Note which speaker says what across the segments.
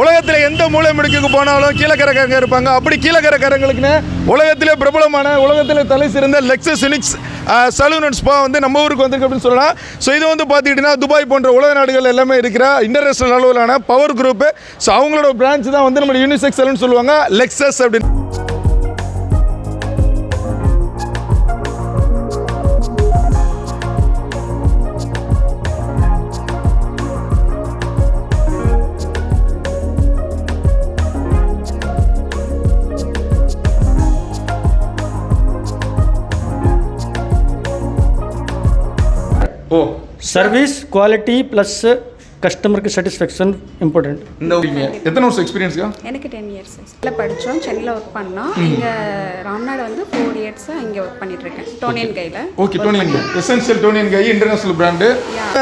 Speaker 1: உலகத்தில் எந்த மூலை முடுக்குக்கு போனாலும் கீழக்கரைக்காரங்க இருப்பாங்க. அப்படி கீழக்கரைக்காரங்களுக்குன்னு உலகத்திலே பிரபலமான உலகத்தில் தலை சிறந்த Lexus unisex salon and spa வந்து நம்ம ஊருக்கு வந்திருக்கு அப்படின்னு சொல்லலாம். ஸோ இது வந்து பார்த்துக்கிட்டிங்கன்னா துபாய் போன்ற உலக நாடுகள் எல்லாமே இருக்கிற இன்டர்நேஷனல் அளவிலான பவர் குரூப்பு. ஸோ அவங்களோட பிரான்ச் தான் வந்து நம்ம யூனிசெக்ஸ் சலூன் சொல்லுவாங்க, லெக்ஸஸ் அப்படின்னு.
Speaker 2: Service quality plus customer satisfaction important.
Speaker 1: இந்த எத்தனை வருஷம் எக்ஸ்பீரியன்ஸ்க்கா?
Speaker 3: எனக்கு 10 இயர்ஸ். இதில் படித்தோம், சென்னையில் ஒர்க் பண்ணோம். இங்கே ராம்நாடு வந்து 4 இயர்ஸாக இங்கே ஒர்க் பண்ணிட்டுருக்கேன் டோனியன் கையில்.
Speaker 1: ஓகே, டோனியன் கை எசென்ஷியல் டோனியன் கை இன்டர்நேஷனல் பிராண்டு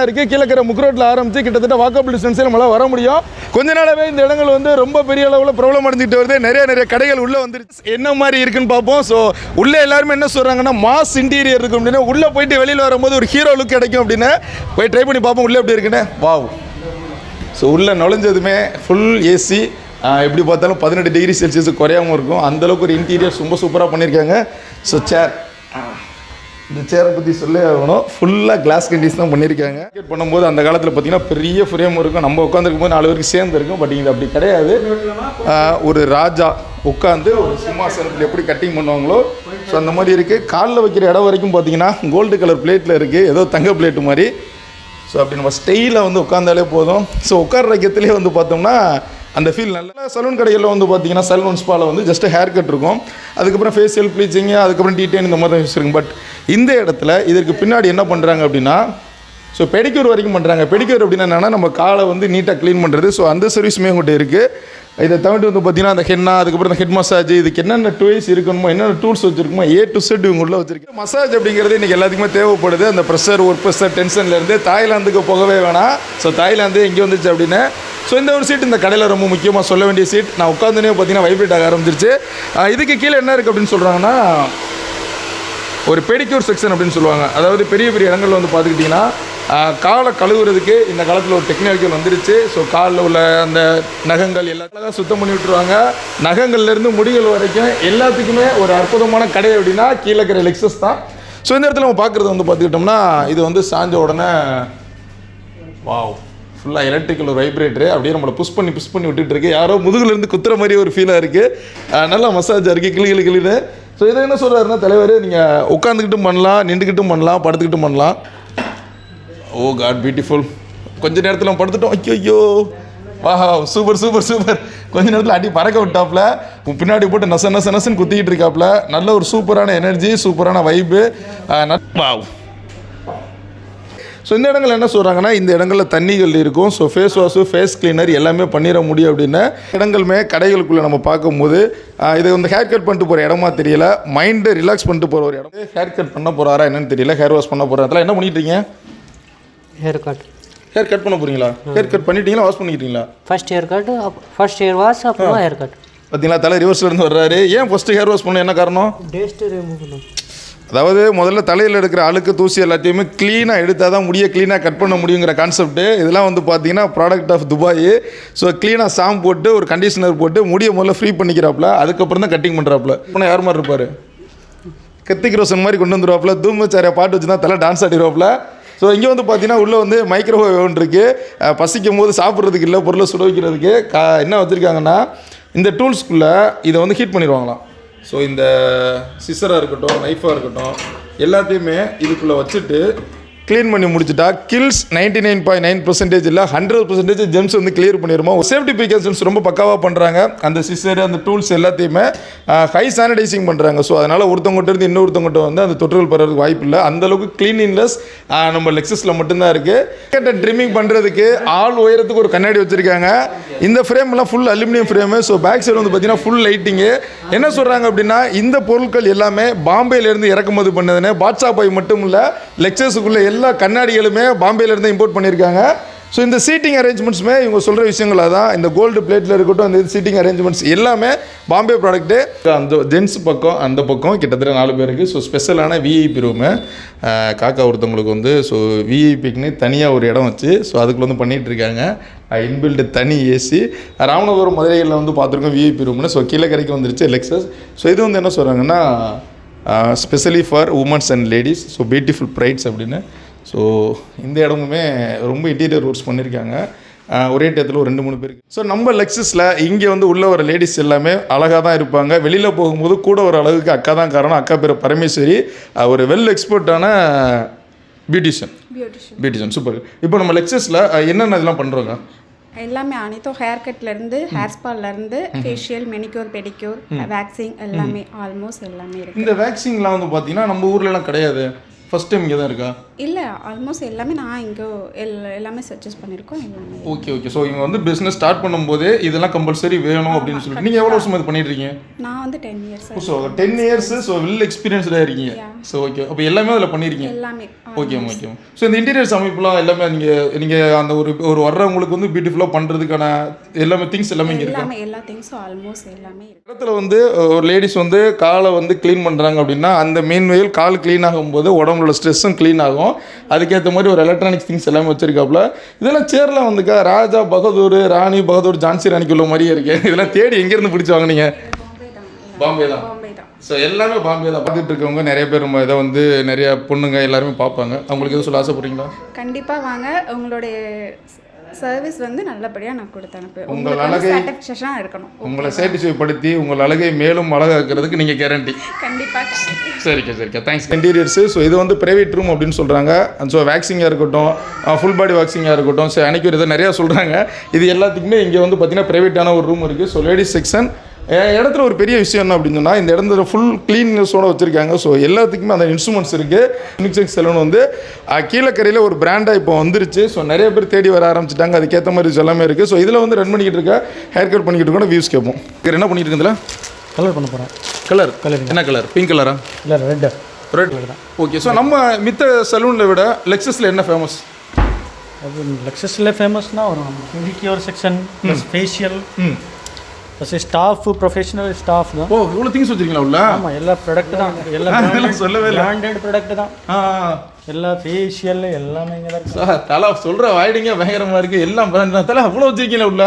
Speaker 1: இருக்குது. கீழக்கரை முக்ரோட்டில் ஆரம்பித்து கிட்டத்தட்ட வாக்கபிள் டிஸ்டன்ஸில் நம்மளால் வர முடியும். கொஞ்ச நாளாகவே இந்த இடங்கள் வந்து ரொம்ப பெரிய அளவில் ப்ராப்ளம் அடைஞ்சிட்டு வருது. நிறைய கடைகள் உள்ளே வந்துருச்சு. என்ன மாதிரி இருக்குன்னு பார்ப்போம். ஸோ உள்ளே எல்லாருமே என்ன சொல்கிறாங்கன்னா மாஸ் இன்டீரியர் இருக்கும் அப்படின்னு. உள்ளே போயிட்டு வெளியில் வரும்போது ஒரு ஹீரோ லுக் கிடைக்கும் அப்படின்னு போய் ட்ரை பண்ணி பார்ப்போம் உள்ளே எப்படி இருக்குன்னு. வாவ். ஸோ உள்ளே நுழைஞ்சதுமே ஃபுல் ஏசி, எப்படி பார்த்தாலும் 18 டிகிரி செல்சியஸ் குறையாமல் இருக்கும். அந்தளவுக்கு ஒரு இன்டீரியர் ரொம்ப சூப்பராக பண்ணியிருக்காங்க. ஸோ சேர், இந்த சேரை பற்றி சொல்லி ஆகணும். ஃபுல்லாக கிளாஸ் கண்டிஸ் தான் பண்ணியிருக்காங்க. பண்ணும்போது அந்த காலத்தில் பார்த்திங்கன்னா பெரிய ஃப்ரேம் இருக்கும். நம்ம உட்காந்துருக்கும் போது 4 பேருக்கு சேர்ந்து இருக்கும். பட் இது அப்படி கிடையாது. ஒரு ராஜா உட்காந்து ஒரு சிம்மாசனத்தில் எப்படி கட்டிங் பண்ணுவாங்களோ ஸோ அந்த மாதிரி இருக்குது. காலில் வைக்கிற இடம் வரைக்கும் பார்த்திங்கன்னா கோல்டு கலர் பிளேட்டில் இருக்குது, ஏதோ தங்க பிளேட்டு மாதிரி. ஸோ அப்படி நம்ம ஸ்டைலில் வந்து உட்காந்தாலே போதும். ஸோ உட்கார வைக்கிறதுலேயே வந்து பார்த்தோம்னா அந்த ஃபீல் நல்லா. சலூன் கடைகளில் வந்து பார்த்தீங்கன்னா சலூன் ஸ்பாவில் வந்து ஜஸ்ட் ஹேர் கட் இருக்கும், அதுக்கப்புறம் ஃபேஷியல் ப்ளீச்சிங்கு, அதுக்கப்புறம் டீடைன் இந்த மாதிரி தான் யூஸ் இருக்கும். பட் இந்த இடத்துல இதற்கு பின்னாடி என்ன பண்ணுறாங்க அப்படின்னா ஸோ பெடிக்யூர் வரைக்கும் பண்ணுறாங்க. பெடிக்யூர் அப்படின்னா என்னென்னா நம்ம காலை வந்து நீட்டாக க்ளீன் பண்ணுறது. ஸோ அந்த சர்வீஸுமே உங்கள்கிட்ட இருக்குது. இதை தவிர்த்து வந்து பார்த்தீங்கன்னா அந்த ஹென்னா, அதுக்கப்புறம் அந்த ஹெட் மசாஜ், இதுக்கு என்னென்ன டூல்ஸ் இருக்கணுமோ, என்னென்ன டூல்ஸ் வச்சுருக்குமோ A to Z இவங்க உள்ள வச்சுருக்கேன். மசாஜ் அப்படிங்கிறது இன்றைக்கி எல்லாத்துக்குமே தேவைப்படுது. அந்த ப்ரெஷர், ஒர்க் ப்ரெஷர், டென்ஷன்லேருந்து தாய்லாந்துக்கு போகவே வேணாம். ஸோ தாய்லாந்து இங்கே வந்துச்சு அப்படின்னு. ஸோ இந்த ஒரு சீட் இந்த கடையில் ரொம்ப முக்கியமாக சொல்ல வேண்டிய சீட். நான் உட்காந்துனே பார்த்தீங்கன்னா வைப்ரேட் ஆக ஆரம்பிச்சிருச்சு. இதுக்கு கீழே என்ன இருக்குது அப்படின்னு சொல்கிறாங்கன்னா ஒரு பெடிக்யூர் செக்ஷன் அப்படின்னு சொல்லுவாங்க. அதாவது பெரிய இடங்களில் வந்து பார்த்துக்கிட்டிங்கன்னா காலை கழுவுறதுக்கு இந்த காலத்தில் ஒரு டெக்னாலஜி வந்துருச்சு. ஸோ காலில் உள்ள அந்த நகங்கள் எல்லாத்தையும் சுத்தம் பண்ணி விட்டுருவாங்க. நகங்கள்லேருந்து முடிகள் வரைக்கும் எல்லாத்துக்குமே ஒரு அற்புதமான கடை அப்படின்னா கீழக்கரை லெக்ஸஸ் தான். ஸோ இந்த இடத்துல நம்ம பார்க்குறது வந்து பார்த்துக்கிட்டோம்னா இது வந்து சாஞ்ச உடனே வாவ் ஃபுல்லாக எலக்ட்ரிக்கல் ஒரு வைப்ரேட்டரு அப்படியே நம்மளை புஷ் பண்ணி விட்டுட்டு இருக்கு. யாரோ முதுகுலேருந்து குத்துற மாதிரி ஒரு ஃபீலாக இருக்குது. நல்லா மசாஜாக இருக்குது, கிளின்னு. ஸோ இதை என்ன சொல்கிறாருன்னா தலைவர், நீங்கள் உட்காந்துக்கிட்டும் பண்ணலாம், நின்றுக்கிட்டும் பண்ணலாம், படுத்துக்கிட்டும் பண்ணலாம். ஓ காட் பியூட்டிஃபுல். கொஞ்ச நேரத்தில் படுத்துட்டோம். ஐயோ வா, சூப்பர். கொஞ்ச நேரத்தில் அடி பறக்க விட்டாப்புல, பின்னாடி போட்டு நசன்னு குத்திக்கிட்டு இருக்காப்புல. நல்ல ஒரு சூப்பரான எனர்ஜி, சூப்பரான வைப்பு. வாவ். ஸோ இந்த இடங்கள் என்ன சொல்கிறாங்கன்னா இந்த இடங்களில் தண்ணிகள் இருக்கும். So face wash, face cleaner எல்லாமே பண்ணிட முடியும் அப்படின்னு இடங்களுமே கடைகளுக்குள்ளே நம்ம பார்க்கும்போது இதை வந்து ஹேர் கட் பண்ணிட்டு போகிற இடமா தெரியல, மைண்டை ரிலாக்ஸ் பண்ணிட்டு போகிற ஒரு இடம். ஹேர் கட் பண்ண போகிறாரா என்னன்னு தெரியல, ஹேர் வாஷ் பண்ண போகிற இடத்துல என்ன பண்ணிட்டீங்க?
Speaker 2: ஹேர் கட்
Speaker 1: பண்ண போகிறீங்களா? ஹேர் கட் பண்ணிட்டீங்களா, வாஷ் பண்ணிக்கிட்டீங்களா?
Speaker 2: ஃபர்ஸ்ட் ஹேர் வாஷ் அப்புறம் ஹேர் கட்.
Speaker 1: பார்த்தீங்களா, தலை ரிவர்ஸ்லேருந்து வர்றாரு. ஏன் ஃபஸ்ட்டு ஹேர் வாஷ் பண்ண, என்ன காரணம்?
Speaker 2: டஸ்ட் ரிமூவ் பண்ணணும்.
Speaker 1: அதாவது முதல்ல தலையில் இருக்கிற அழுக்கு தூசி எல்லாத்தையுமே க்ளீனாக எடுத்தால் தான் முடிய க்ளீனாக கட் பண்ண முடியுங்கிற கான்செப்ட்டு. இதெல்லாம் வந்து பார்த்தீங்கன்னா ப்ராடக்ட் ஆஃப் துபாய். ஸோ க்ளீனாக ஷாம்பு போட்டு ஒரு கண்டிஷனர் போட்டு முடியை முதல்ல ஃப்ரீ பண்ணிக்கிறாப்புல, அதுக்கப்புறம் தான் கட்டிங் பண்ணுறாப்புல. ஆனால் யார் மாதிரி இருப்பார்? கத்திக் ரோஷன் மாதிரி கொண்டு வந்துடுவாப்புல, தூமச்சாரியா பாட்டு வச்சு தான் தலை டான்ஸ் ஆடிடுவாப்புல. ஸோ இங்கே வந்து பார்த்தீங்கன்னா உள்ளே வந்து மைக்ரோவேவ் இருக்குது. பசிக்கும் போது சாப்பிட்றதுக்கு இல்லை, பொருளை சுட வைக்கிறதுக்கு என்ன வச்சுருக்காங்கன்னா இந்த டூல்ஸ்குள்ளே இதை வந்து ஹீட் பண்ணிடுவாங்களாம். ஸோ இந்த சிசராக இருக்கட்டும், நைஃபாக இருக்கட்டும், எல்லாத்தையுமே இதுக்குள்ளே வச்சுட்டு க்ளீன் பண்ணி முடிச்சுட்டா கில்ஸ் 99.9% இல்லை 100% ஜெம்ஸ் வந்து கிளியர் பண்ணிடுமா. சேஃப்டி ப்ரிகாஷன்ஸ் ரொம்ப பக்காவாக பண்ணுறாங்க. அந்த சிசர், அந்த டூல்ஸ் எல்லாத்தையுமே ஹை சானிடைசிங் பண்ணுறாங்க. ஸோ அதனால் ஒருத்தவங்ககிட்ட இருந்து இன்னொருத்தவங்ககிட்ட வந்து அந்த தொற்றுகள் படுறதுக்கு வாய்ப்பு இல்லை. அந்தளவுக்கு க்ளீனிங்னஸ் நம்ம லெக்ஸஸில் மட்டும்தான் இருக்குது. ட்ரிம்மிங் பண்ணுறதுக்கு ஆள் உயரத்துக்கு ஒரு கண்ணாடி வச்சுருக்காங்க. இந்த ஃப்ரேம்லாம் full aluminium frame. So back side வந்து பார்த்தீங்கன்னா ஃபுல் லைட்டிங்கு. என்ன சொல்கிறாங்க அப்படின்னா இந்த பொருட்கள் எல்லாமே பாம்பேலேருந்து இறக்குமதி பண்ணதுன்னு. பாட்ஷா பாய் மட்டும் இல்லை, லெக்ஸஸுக்குள்ளே எல்லா கண்ணாடிகளுமே பாம்பேலேருந்து இம்போர்ட் பண்ணியிருக்காங்க. ஸோ இந்த சீட்டிங் அரேஞ்ச்மெண்ட்ஸுமே இவங்க சொல்கிற விஷயங்களாக தான். இந்த கோல்டு பிளேட்டில் இருக்கட்டும், அந்த சீட்டிங் அரேஞ்ச்மெண்ட்ஸ் எல்லாமே பாம்பே ப்ராடக்ட்டு. அந்த ஜென்ஸ் பக்கம் அந்த பக்கம் கிட்டத்தட்ட 4 பேருக்கு. ஸோ ஸ்பெஷலான விஐபி ரூமு காக்கா ஒருத்தவங்களுக்கு வந்து ஸோ விஐபிக்குன்னு தனியாக ஒரு இடம் வச்சு ஸோ அதுக்குள்ள வந்து பண்ணிகிட்ருக்காங்க. இன்பில்டு தனி ஏசி. ராமநாதபுரம் மதுரையில் வந்து பார்த்துருக்கோம் விஐபி ரூம்னு. ஸோ கீழே கரைக்கு வந்துருச்சு லெக்ஸஸ். ஸோ இது வந்து என்ன சொல்கிறாங்கன்னா specially for women's and ladies, so beautiful prides அப்படின்னு. ஸோ இந்த இடமுமே ரொம்ப இன்டீரியர் ஒர்க்ஸ் பண்ணியிருக்காங்க. ஒரே டயத்தில் ஒரு 2-3 பேருக்கு. ஸோ நம்ம லெக்ஸஸில் இங்கே வந்து உள்ள வர லேடிஸ் எல்லாமே அழகாக தான் இருப்பாங்க. வெளியில் போகும்போது கூட ஒரு அளவுக்கு அக்கா தான் காரணம். அக்கா பேர் பரமேஸ்வரி, ஒரு வெல் எக்ஸ்பர்ட்டான பியூட்டிஷியன். சூப்பர். இப்போ நம்ம லெக்ஸஸில் என்னென்ன இதெல்லாம் பண்ணுறோங்க?
Speaker 3: எல்லாமே அனைத்தும் ஹேர் கட்லேருந்து ஹேர் ஸ்பாலேருந்து ஃபேஷியல், மெனிக்யூர், பெடிக்யூர், வேக்சிங் எல்லாமே ஆல்மோஸ்ட் எல்லாமே இருக்குது.
Speaker 1: இந்த வேக்சிங்லாம் வந்து பார்த்தீங்கன்னா நம்ம ஊர்லலாம் கிடையாது. ஃபர்ஸ்ட் டைம் இங்கே தான் இருக்கா?
Speaker 3: இல்லை, ஆல்மோஸ்ட் எல்லாமே நான் இங்கே எல்லாமே சஜஸ்ட் பண்ணியிருக்கோம் எல்லாமே.
Speaker 1: ஓகே. ஸோ இவங்க வந்து பிஸ்னஸ் ஸ்டார்ட் பண்ணும்போது இதெல்லாம் கம்பல்சரி வேணும் அப்படின்னு சொல்லிட்டு நீங்கள் எவ்வளோ வருஷம் இது பண்ணிட்டு இருக்கீங்க?
Speaker 3: நான் வந்து 10 years.
Speaker 1: So 10 years. So well எக்ஸ்பீரியன்ஸ்டாக இருக்கீங்க. So okay. அப்போ எல்லாமே அதில் பண்ணியிருக்கீங்க?
Speaker 3: எல்லாமே.
Speaker 1: ஓகே. ஸோ இந்த இன்டீரியர்ஸ் அமைப்புலாம் எல்லாமே நீங்கள் அந்த ஒரு வர்றவங்களுக்கு வந்து பியூட்டிஃபுல்லாக பண்ணுறதுக்கான எல்லாமே திங்ஸ் எல்லாமே இங்கே இருக்கு.
Speaker 3: எல்லா திங்ஸும் ஆல்மோஸ்ட் எல்லாமே இருக்கு.
Speaker 1: இடத்துல வந்து ஒரு லேடிஸ் வந்து காலை வந்து க்ளீன் பண்ணுறாங்க அப்படின்னா அந்த மெயின் வெயில் கால் க்ளீன் ஆகும்போது உடம்புல ஸ்ட்ரெஸ்ஸும் க்ளீன் ஆகும். அதுக்கேற்ற மாதிரி ஒரு எலக்ட்ரானிக்ஸ் திங்ஸ் எல்லாமே வச்சிருக்காப்புல. இதெல்லாம் சேர்லாம் வந்துக்கா ராஜா பகதூர், ராணி பகதூர், ஜான்சி ராணிக்கு உள்ள மாதிரியே இருக்கு. இதெல்லாம் தேடி எங்கேருந்து பிடிச்சி வாங்கினீங்க? பாம்பே தான். ஸோ எல்லாமே பாம்பே தான். பார்த்துட்டு இருக்கவங்க நிறைய பேர் நம்ம இதை வந்து நிறைய பொண்ணுங்க எல்லாருமே பார்ப்பாங்க. அவங்களுக்கு எதுவும் சொல்ல ஆசைப்படுறீங்களா?
Speaker 3: கண்டிப்பாக வாங்க. உங்களுடைய சர்வீஸ் வந்து நல்லபடியாக நான் கொடுத்து அனுப்புவேன்.
Speaker 1: உங்கள் அழகை
Speaker 3: சாட்டிஸ்ஃபேக்ஷனாக இருக்கணும்.
Speaker 1: உங்களை சாட்டிஸ்ஃபை படுத்தி உங்கள் அழகை மேலும் அழகாக்கிறதுக்கு நீங்கள் கேரண்டி.
Speaker 3: கண்டிப்பாக.
Speaker 1: சரிக்கா. தேங்க்ஸ். இன்டீரியர்ஸு ஸோ இது வந்து ப்ரைவேட் ரூம் அப்படின்னு சொல்கிறாங்க. ஸோ வேக்சிங்காக இருக்கட்டும், ஃபுல் பாடி வேக்சிங்காக இருக்கட்டும், ஸோ அன்றைக்கி இதை நிறையா சொல்கிறாங்க. இது எல்லாத்துக்குமே இங்கே வந்து பார்த்திங்கன்னா ப்ரைவேட்டான ஒரு ரூம் இருக்குது. So ladies section. இடத்துல ஒரு பெரிய விஷயம் என்ன அப்படின்னு சொன்னால் இந்த இடத்துல ஃபுல் க்ளீன்னஸோடு வச்சுருக்காங்க. ஸோ எல்லாத்துக்குமே அந்த இன்ஸ்ட்ருமெண்ட்ஸ் இருக்குது. யூனிசெக்ஸ் சலூன் வந்து கீழக்கரையில் ஒரு பிராண்டாக இப்போ வந்துருச்சு. ஸோ நிறைய பேர் தேடி வர ஆரம்பிச்சிட்டாங்க. அதுக்கேற்ற மாதிரி எல்லாமே இருக்குது. ஸோ இதில் வந்து ரன் பண்ணிக்கிட்டு இருக்கா ஹேர் கட் பண்ணிக்கிட்டு இருக்கோம். வியூஸ் கேட்போம். என்ன பண்ணிட்டு இருக்குதுல?
Speaker 2: கலர் பண்ண போகிறேன்.
Speaker 1: கலர் என்ன கலர்? பிங்க் கலரா?
Speaker 2: இல்லை, ரெட்
Speaker 1: தான். ஓகே. ஸோ நம்ம மித்த சலூனில் விட லெக்ஸஸில் என்ன ஃபேமஸ்?
Speaker 2: அது லெக்ஸஸில் ஃபேமஸ்னால் வரும் manicure section plus facial plus staff, professional staff தான்.
Speaker 1: ஓ, இவ்வளோ திங்ஸ் வச்சுருக்கீங்களா உள்ள?
Speaker 2: ஆமாம், எல்லா ப்ராடக்ட் தான். எல்லாம் சொல்லவே பிராண்டட் ப்ராடக்ட் தான். எல்லா ஃபேஷியல் எல்லாமே இங்கே தான் இருக்குது.
Speaker 1: தலை சொல்கிற வாய்டிங்க பயங்கரமாக இருக்குது. எல்லாம் பிராண்ட் தான். தலை அவ்வளோ வச்சுருக்கீங்களா உள்ள?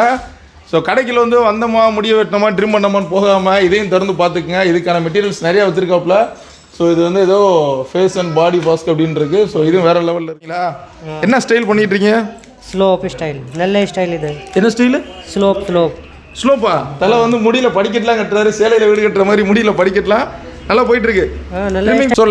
Speaker 1: ஸோ கடைக்கில் வந்து வந்தோமா, முடிய வெட்டினோமா, ட்ரிம் பண்ணோமான்னு போகாமல் இதையும் திறந்து பார்த்துக்குங்க. இதுக்கான மெட்டீரியல்ஸ் நிறையா வச்சுருக்காப்புல. ஸோ இது வந்து ஏதோ ஃபேஸ் அண்ட் பாடி மாஸ்க் அப்படின்னு இருக்கு. ஸோ இதுவும் வேறு லெவலில் இருக்கீங்களா? என்ன ஸ்டைல் பண்ணிட்டு இருக்கீங்க?
Speaker 2: Slope style. நல்ல ஸ்டைல் இது.
Speaker 1: என்ன ஸ்டைலு?
Speaker 2: ஸ்லோப்பா?
Speaker 1: தலை வந்து முடியல படிக்கட்டெலாம் கட்டுறாரு. சேலையில் வீடு கட்டுற மாதிரி முடியல படிக்கட்டலாம் நல்லா போயிட்டு இருக்கு. ஸோ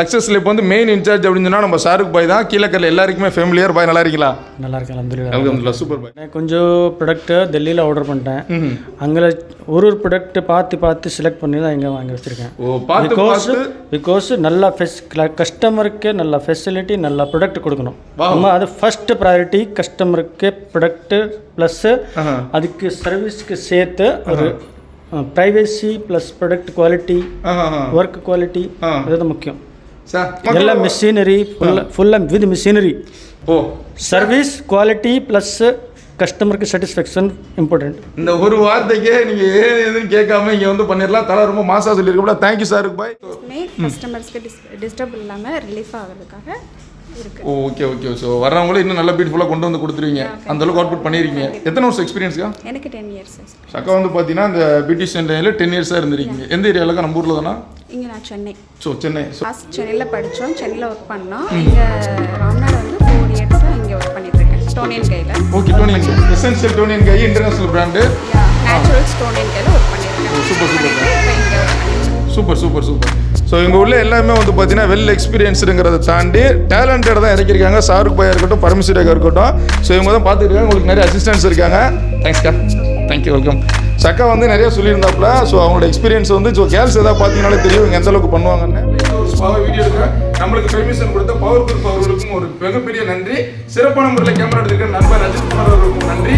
Speaker 1: லெக்ஸஸில் இப்போ வந்து மெயின் இன்சார்ஜ் அப்படின்னு சொன்னால் நம்ம ஷாருக் பாய் தான். கீழக்கல்ல எல்லாருக்குமே ஃபேமிலியர் பாய். நல்லா இருக்கீங்களா?
Speaker 2: நல்லா இருக்கேன், அல்ஹம்துலில்லாஹ்.
Speaker 1: சூப்பர் பாய்.
Speaker 2: நான் கொஞ்சம் ப்ராடக்ட்டு டெல்லியில் ஆர்டர் பண்ணிட்டேன். அங்கே ஒரு ப்ராடக்ட் பார்த்து செலக்ட் பண்ணி தான் இங்கே வாங்கி வச்சுருக்கேன். பிகாஸ் நல்லா கஸ்டமருக்கு நல்ல ஃபெசிலிட்டி, நல்ல ப்ராடக்ட் கொடுக்கணும். நம்ம அது ஃபர்ஸ்ட் ப்ரையாரிட்டி. கஸ்டமருக்கு ப்ராடக்ட்டு ப்ளஸ்ஸு அதுக்கு சர்வீஸ்க்கு சேர்த்து ஒரு privacy plus product quality, work quality, அதுதான் முக்கியம். ಎಲ್ಲ machinery full with machinery. Service quality plus கஸ்டமருக்கு சாட்டிஸ்ஃபேக்ஷன் இம்பார்ட்டன்ட்.
Speaker 1: இந்த ஒரு வார்த்தைக்கே நீங்கள் எதுன்னு கேட்காம இங்கே வந்து பண்ணிடலாம். தலை ரொம்ப மாசாக சொல்லியிருக்கோம்ல. தேங்க்யூ சாருக்கு பாய்.
Speaker 3: கஸ்டமர்ஸ்க்கு டிஸ்டர்ப் இல்லாமல் ரிலீஃப் ஆகிறதுக்காக இருக்கு.
Speaker 1: ஓகே. ஸோ வர்றவங்களும் இன்னும் நல்லா பியூட்டிஃபுல்லாக கொண்டு வந்து கொடுத்துருவீங்க. அந்த அளவுக்கு அவுட்புட் பண்ணியிருக்கீங்க. எத்தனை வருஷம் எக்ஸ்பீரியன்ஸ்க்கா?
Speaker 3: எனக்கு 10 years.
Speaker 1: அக்கா வந்து பார்த்தீங்கன்னா இந்த பியூட்டிஷியன் டைமில் 10 years-ஆக இருந்திருக்கீங்க. எந்த ஏரியாவில்? நம்ம ஊரில் தானா?
Speaker 3: இங்கே நான் சென்னை.
Speaker 1: ஸோ சென்னை.
Speaker 3: சென்னையில் படித்தோம், சென்னையில் ஒர்க் பண்ணோம். இங்கே ராம்நாடு வந்து 4 years-ஆக இங்கே ஒர்க் பண்ணிட்டு இருக்கேன். டோனியன் கையில்.
Speaker 1: ஓகே. டோனியன் எசென்ஷியல் டோனியன் கை இன்டர்நேஷனல் பிராண்டு.
Speaker 3: நேச்சுரல்ஸ் டோனியன் கையில் ஒர்க் பண்ணியிருக்கேன்.
Speaker 1: சூப்பர். ஸோ இங்கே உள்ள எல்லாமே வந்து பார்த்தீங்கன்னா வெல் எக்ஸ்பீரியன்ஸுங்கிறத தாண்டி டேலண்டட் தான் இறக்கிருக்காங்க. ஷாருக் பாயாக இருக்கட்டும், பரமேஸ்வரியாக இருக்கட்டும். ஸோ இவங்க தான் பார்த்துருக்காங்க. உங்களுக்கு நிறைய அசிஸ்டன்ஸ் இருக்காங்க. தேங்க்ஸ்க்கா. Thank you, welcome. சக்கா வந்து நிறைய சொல்லியிருந்தாப்புல. ஸோ அவங்களோட எக்ஸ்பீரியன்ஸ் வந்து ஸோ கேர்ள்ஸ் எதாவது பார்த்தீங்கன்னாலே தெரியும் இவங்க எந்த அளவுக்கு பண்ணுவாங்கன்னு. வீடியோ எடுக்கிறேன். நம்மளுக்கு பெர்மிஷன் கொடுத்த பவர் குரூப் அவர்களுக்கும் ஒரு மிகப்பெரிய நன்றி. சிறப்பான முறையில் கேமரா எடுத்துக்கிற நண்பர் ரஜித் குமார் அவர்களுக்கும் நன்றி.